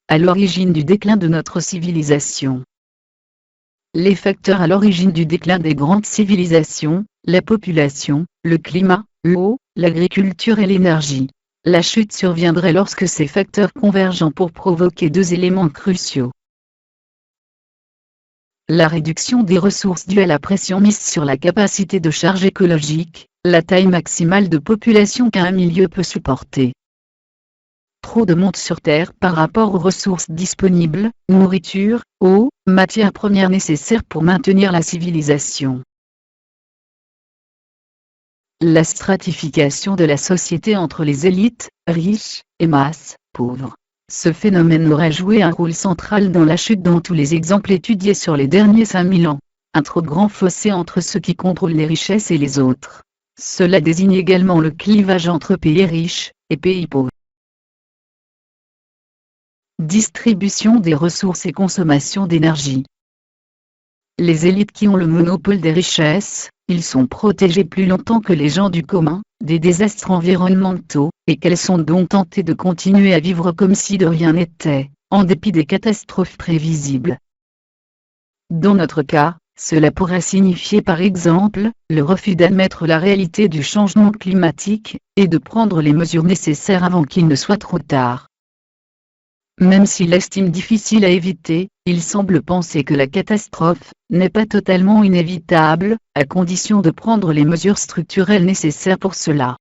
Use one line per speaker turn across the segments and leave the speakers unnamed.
À l'origine du déclin de notre civilisation. Les facteurs à l'origine du déclin des grandes civilisations, la population, le climat, l'eau, l'agriculture et l'énergie. La chute surviendrait lorsque ces facteurs convergent pour provoquer deux éléments cruciaux. La réduction des ressources due à la pression mise sur la capacité de charge écologique, la taille maximale de population qu'un milieu peut supporter. Trop de monde sur Terre par rapport aux ressources disponibles, nourriture, eau, matières premières nécessaires pour maintenir la civilisation. La stratification de la société entre les élites, riches, et masses, pauvres. Ce phénomène aurait joué un rôle central dans la chute dans tous les exemples étudiés sur les derniers 5000 ans. Un trop grand fossé entre ceux qui contrôlent les richesses et les autres. Cela désigne également le clivage entre pays riches et pays pauvres. Distribution des ressources et consommation d'énergie. Les élites qui ont le monopole des richesses, ils sont protégés plus longtemps que les gens du commun, des désastres environnementaux, et qu'elles sont donc tentées de continuer à vivre comme si de rien n'était, en dépit des catastrophes prévisibles. Dans notre cas, cela pourrait signifier par exemple, le refus d'admettre la réalité du changement climatique, et de prendre les mesures nécessaires avant qu'il ne soit trop tard. Même s'il l'estime difficile à éviter, il semble penser que la catastrophe n'est pas totalement inévitable, à condition de prendre les mesures structurelles nécessaires pour cela.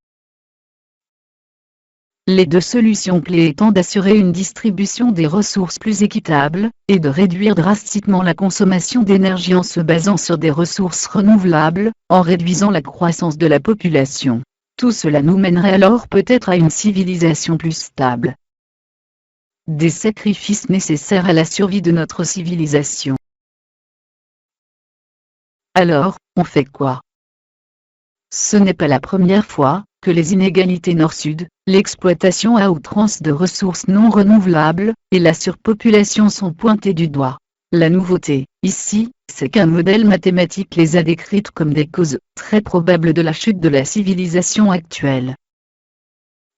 Les deux solutions clés étant d'assurer une distribution des ressources plus équitable, et de réduire drastiquement la consommation d'énergie en se basant sur des ressources renouvelables, en réduisant la croissance de la population. Tout cela nous mènerait alors peut-être à une civilisation plus stable. Des sacrifices nécessaires à la survie de notre civilisation. Alors, on fait quoi? Ce n'est pas la première fois que les inégalités nord-sud, l'exploitation à outrance de ressources non renouvelables, et la surpopulation sont pointées du doigt. La nouveauté, ici, c'est qu'un modèle mathématique les a décrites comme des causes très probables de la chute de la civilisation actuelle.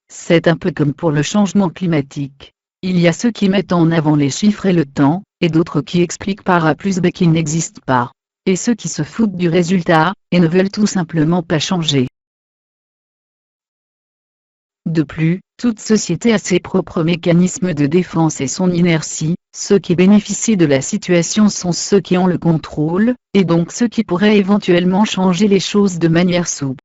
C'est un peu comme pour le changement climatique. Il y a ceux qui mettent en avant les chiffres et le temps, et d'autres qui expliquent par A plus B qu'il n'existe pas. Et ceux qui se foutent du résultat, et ne veulent tout simplement pas changer. De plus, toute société a ses propres mécanismes de défense et son inertie. Ceux qui bénéficient de la situation sont ceux qui ont le contrôle, et donc ceux qui pourraient éventuellement changer les choses de manière souple.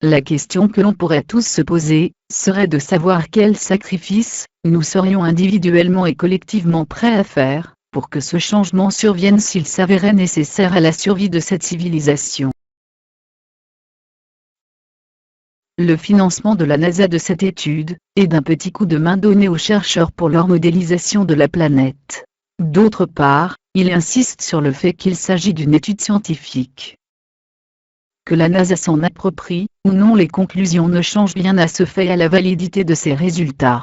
La question que l'on pourrait tous se poser, serait de savoir quels sacrifices, nous serions individuellement et collectivement prêts à faire, pour que ce changement survienne s'il s'avérait nécessaire à la survie de cette civilisation. Le financement de la NASA de cette étude, est d'un petit coup de main donné aux chercheurs pour leur modélisation de la planète. D'autre part, il insiste sur le fait qu'il s'agit d'une étude scientifique. Que la NASA s'en approprie, ou non, les conclusions ne changent rien à ce fait et à la validité de ses résultats.